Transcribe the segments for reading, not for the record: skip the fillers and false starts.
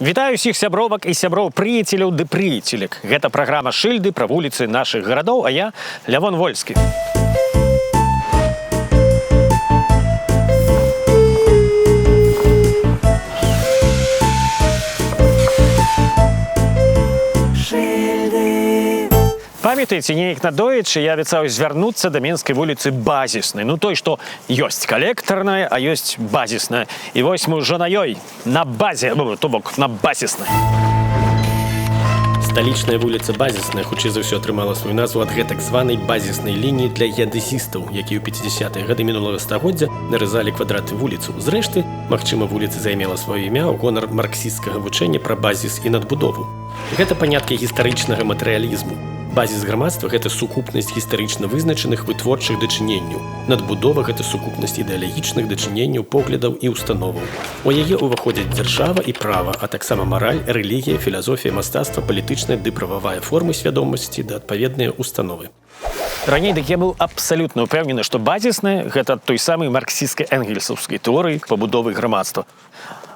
Вітаю ўсіх сябровак і сяброў прыяцеляў ды прыяцелек. Гэта праграма «Шыльды» пра вуліцы нашых гарадоў, а я Лявон Вольскі. Памятаеце, неяк надоечы я абяцаў звярнуцца да менскай вуліцы Базіснай. Ну той, што ёсць калектарная, а ёсць базісная. І вось мы ўжо на ёй, на базе, то бок на Базіснай. Сталічная вуліца Базісная хутчэй за ўсё атрымала сваю назву ад гэтак званай базіснай лініі для геадэзістаў, якія ў 50-е гады мінулага стагоддзя нарызалі квадраты вуліцу. Зрэшты, магчыма, вуліца займела сваё імя ў гонар марксісцкага вучэння пра базіс і надбудову. Гэта паняткі гістарычнага матэрыялізму. Базіс грамадства – гэта сукупнасць гістарычна вызначаных вытворчых дачыненняў. Надбудова – гэта сукупнасць ідэалагічных дачыненняў, поглядаў і установаў. У яе ўваходзяць дзяржава і права, а таксама мараль, рэлігія, філазофія, мастацтва, палітычная ды прававая формы свядомасці да адпаведныя установы. Раней дык я быў абсалютна ўпэўнены, што базісная – гэта той самай марксісцкай-энгельсаўскай тэорыі пабудовы грамадства.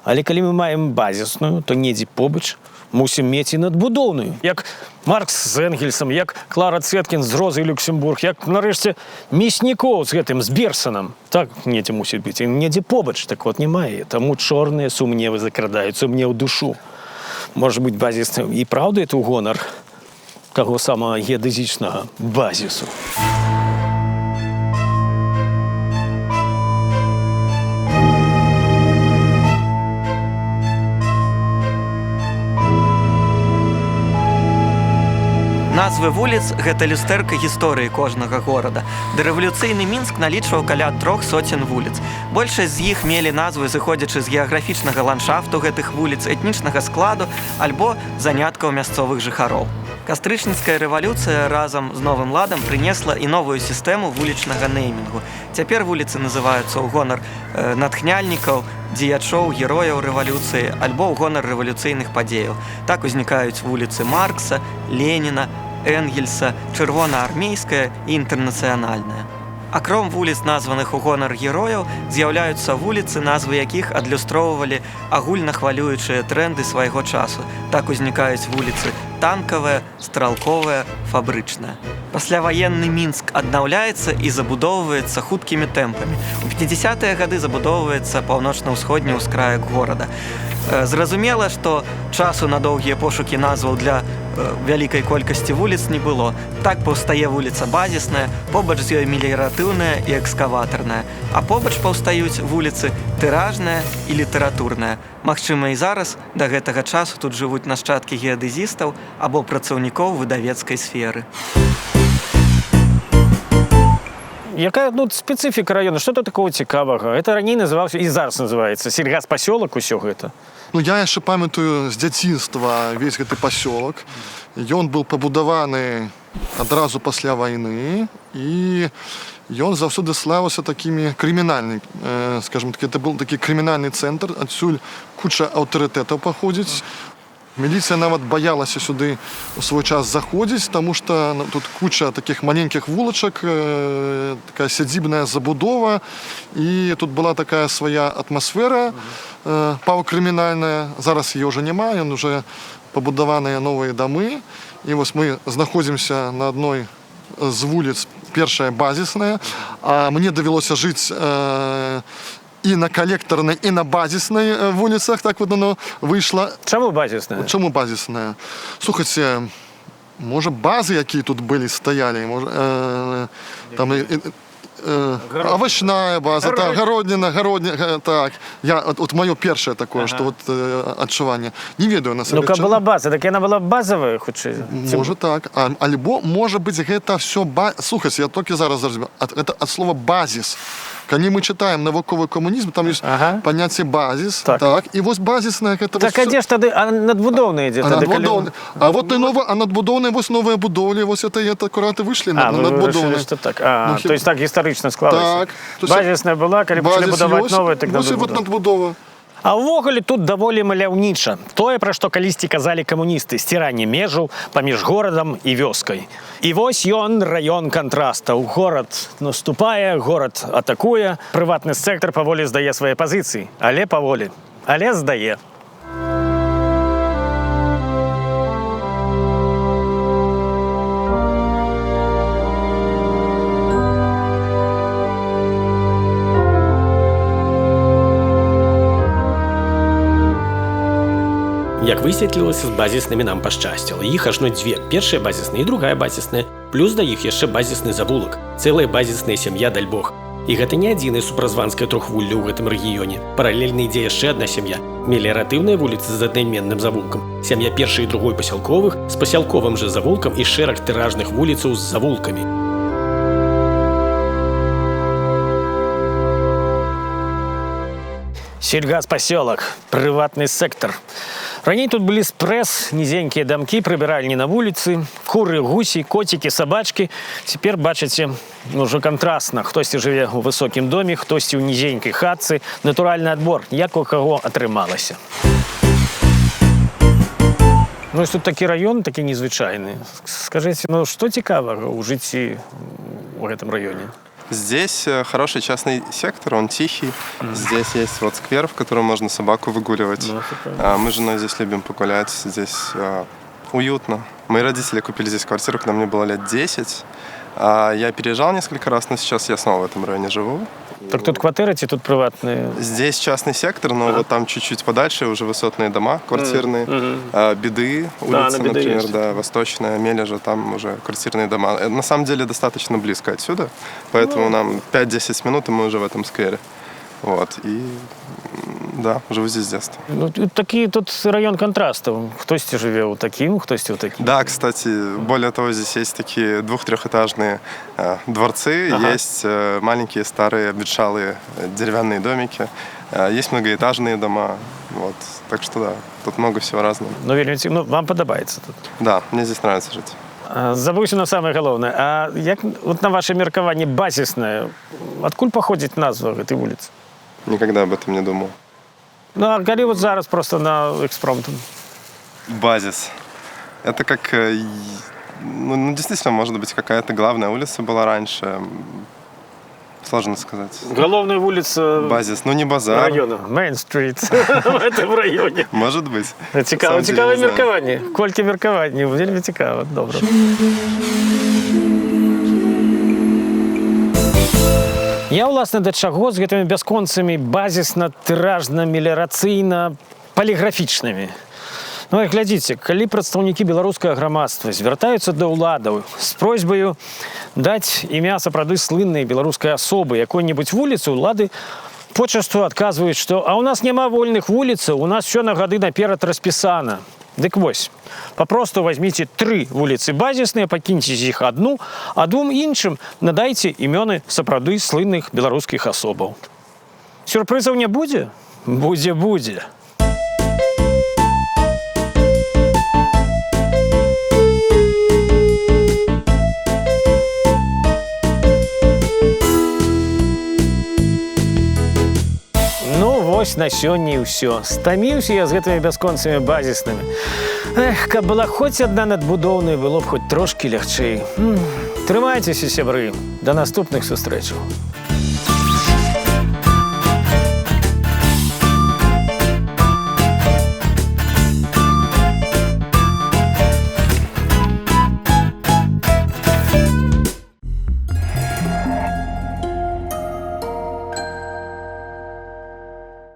Але калі мы маем базісную, то недзе побач мусім мець і надбудоўную. Як Маркс з Энгельсам, як Клара Цеткін з Розай Люксембург, як, нарэшце, Мяснікоў з гэтым, з Берсанам. Так недзе мусіць быць. І недзе побач, так вот, немає. Таму чорныя сумневы закрадаюцца мне ў душу. Можа быць, базісны і праўда это ў гонар таго самага геадэзічнага базісу. Назвы вуліц – гэта люстэрка гісторыі кожнага горада. Дарэвалюцыйны Мінск налічваў каля 300 вуліц. Большасць з іх мелі назвы, зыходзячы з геаграфічнага ландшафту гэтых вуліц, этнічнага складу альбо заняткаў мясцовых жыхароў. Кастрычніцкая рэвалюцыя разам з новым ладам прынесла і новую сістэму вулічнага неймінгу. Цяпер вуліцы называюцца ў гонар натхняльнікаў, дзеячоў, герояў рэвалюцыі альбо ў гонар рэвалюцыйных падзеяў. Так узнікаюць вуліцы Маркса, Леніна, Энгельса, чырвонаармейская і інтэрнацыянальная. Акром вуліц, названых у гонар герояў, з'яўляюцца вуліцы, назвы якіх адлюстроўвалі агульнахвалюючыя трэнды свайго часу. Так узнікаюць вуліцы Танкавая, Стралковая, Фабрычная. Пасляваенны Мінск аднаўляецца і забудоўваецца хуткімі тэмпамі. У 50-е гады забудоўваецца паўночна-ўсходні ўскраек горада. Зразумела, што часу на доўгія пошукі назваў для вялікай колькасці вуліц не было. Так паўстае вуліца Базісная, побач з ёй меліяратыўная і экскаватарная. А побач паўстаюць вуліцы Тыражная і Літаратурная. Магчыма, і зараз да гэтага часу тут жывуць нашчадкі геадэзістаў або працаўнікоў выдавецкай сферы. Якая спецыфіка района? Што тут такого цікавага? Это раней называўся і зараз называецца сельгаспасёлак усё гэта. Я яшчэ памятаю з дзяцінства весь гэты пасёлак. Ён быў пабудаваны адразу пасля вайны і ён заўсёды славіўся такімі крымінальнымі, скажем так, это быў такі крымінальны цэнтр, адсюль куча аўтарытэтаў паходзіць. Міліцыя нават баялася сюды у свой час заходзіць, таму што тут куча такіх маленькіх вулачак, такая сядзібная забудова, і тут была такая свая атмасфера паўкрымінальная. Зараз яе ўжо няма, ён уже пабудаваныя новыя дамы. І вось мы знаходзімся на адной з вуліц, першая Базісная, а мне давялося жыць і на калектарнай, і на базіснай вуліцах, так вот оно выйшла. Чаму базісная? Чаму базісная? Слухайце, можа базы, якія тут былі, стаялі, там овощная база, так, гародніна, так. От маё першае такое, што вот адчуванне. Не ведаю на сабе. Ну, каб была база, так яна была базавая, хутчэй? Можа так. Альбо, можа быць, гэта ўсё Слухайце, я толькі зараз зразумеў. Гэта ад слова базіс. Калі мы чытаем навуковы камунізм, там ёсць паняцце базіс. Так. І вось базісная гэта... Так, а дзе ж тады надбудоўная ідзе? А вот і надбудоўная, вось новыя будоўлі, вось это акурат і выйшлі на надбудоўныя. То есть так гістарычна склалася. Базісная была, калі пачалі будаваць новыя, так надбудова. А ўвогуле тут даволі маляўніча. Тое, пра што калісьці казалі камуністы, сціранне межаў паміж горадам і вёскай. І вось ён, раён кантрастаў. Горад наступае, горад атакуе, прыватны сектар паволі здае свае пазіцыі. Але паволі. Але здае. Як высветлілася, з базіснымі нам пашчасціла. Іх ажно дзве. Першая базісная і другая базісная. Плюс да іх яшчэ базісны завулак. Цэлая базісная сям'я, даль Бог. І гэта не адзінае супразванскае трохвулле ў гэтым рэгіёне. Паралельна ідзе яшчэ адна сям'я. Меліяратыўная вуліца з аднайменным завулкам. Сям'я першай і другой пасялковых з пасялковым жа завулкам і шэраг тыражных вуліцаў з завулкамі. Сельгазпасёлак, прыватны сектор. Раней тут былі спрэс, нізенькія дамкі, прыбіральні на вуліцы, куры, гусі, коцікі, сабачкі. Цяпер, бачыце, ўжо кантрасна. Хтосьці жыве ў высокім доме, хтосьці ў нізенькай хатцы. Натуральны адбор, як у каго атрымалася. Ну, ось тут такі раён, такі незвычайны. Скажыце, ну, што цікавага ў жыцці ў гэтым раёне? Здесь хороший частный сектор, он тихий. Здесь есть вот сквер, в котором можно собаку выгуливать. Мы с женой здесь любим погулять. Здесь уютно. Мои родители купили здесь квартиру, когда мне было лет 10. Я переезжал несколько раз, но сейчас я снова в этом районе живу. Так тут квартиры, ці тут приватные? Здесь частный сектор, но вот там чуть-чуть подальше уже высотные дома квартирные. Беды, улица, Беды например, есть. да, Восточная, Мележа, там уже квартирные дома. На самом деле достаточно близко отсюда, поэтому нам 5-10 минут, и мы уже в этом сквере. Вот, и да, живу здесь с детства. Ну, такий тут район контрастов. Хтось живе у таким, хтось у таким. Да, кстати, более того, здесь есть такие 2-3-этажные дворцы, есть маленькие старые обветшалые деревянные домики, есть многоэтажные дома, вот, так что да, тут много всего разного. Ну, вельмі, ну, вам подобається тут? Да, мне здесь нравится жить. Забыўся на самае галоўнае. А як, вот на ваше меркаванне базіснае, адкуль паходзіць назва гэтай вуліцы? Никогда об этом не думал. Ну, а калі вот зараз просто на экспромт? Базис. Это как... Ну, действительно, может быть, какая-то главная улица была раньше. Сложно сказать. Головная улица Базис. Ну, не базар. района. Мейн-стрит в этом районе. Может быть. Цікаве На самом деле, не знаю. меркаванне. Колькі меркаванні. Вельмі цікава. Добре. Я, уласна, да чаго з гэтымі бясконцамі базісна-тыражна-меліярацыйна паліграфічнымі. Ну, і глядзіце, калі прадстаўнікі беларускага грамадства звяртаюцца да ўладаў з просьбаю даць імя сапраўды слыннай беларускай асобы якой-небудзь вуліцы, улады почасту адказваюць, што «а ў нас няма вольных вуліцаў, у нас все на гады наперад распісана». Дык вось, папросту возьміце 3 вуліцы базісныя, пакіньце з іх адну, а 2 іншым надайце імёны сапраўды слынных беларускіх асобаў. Сюрпрызаў не будзе? Будзе. Вось на сёння і ўсё. Стаміўся я з гэтымі бясконцамі базіснымі. Эх, каб была хоць адна надбудоўная, было б хоць трошкі лягчэй. Трымайцеся, сябры. Да наступных сустрэчаў.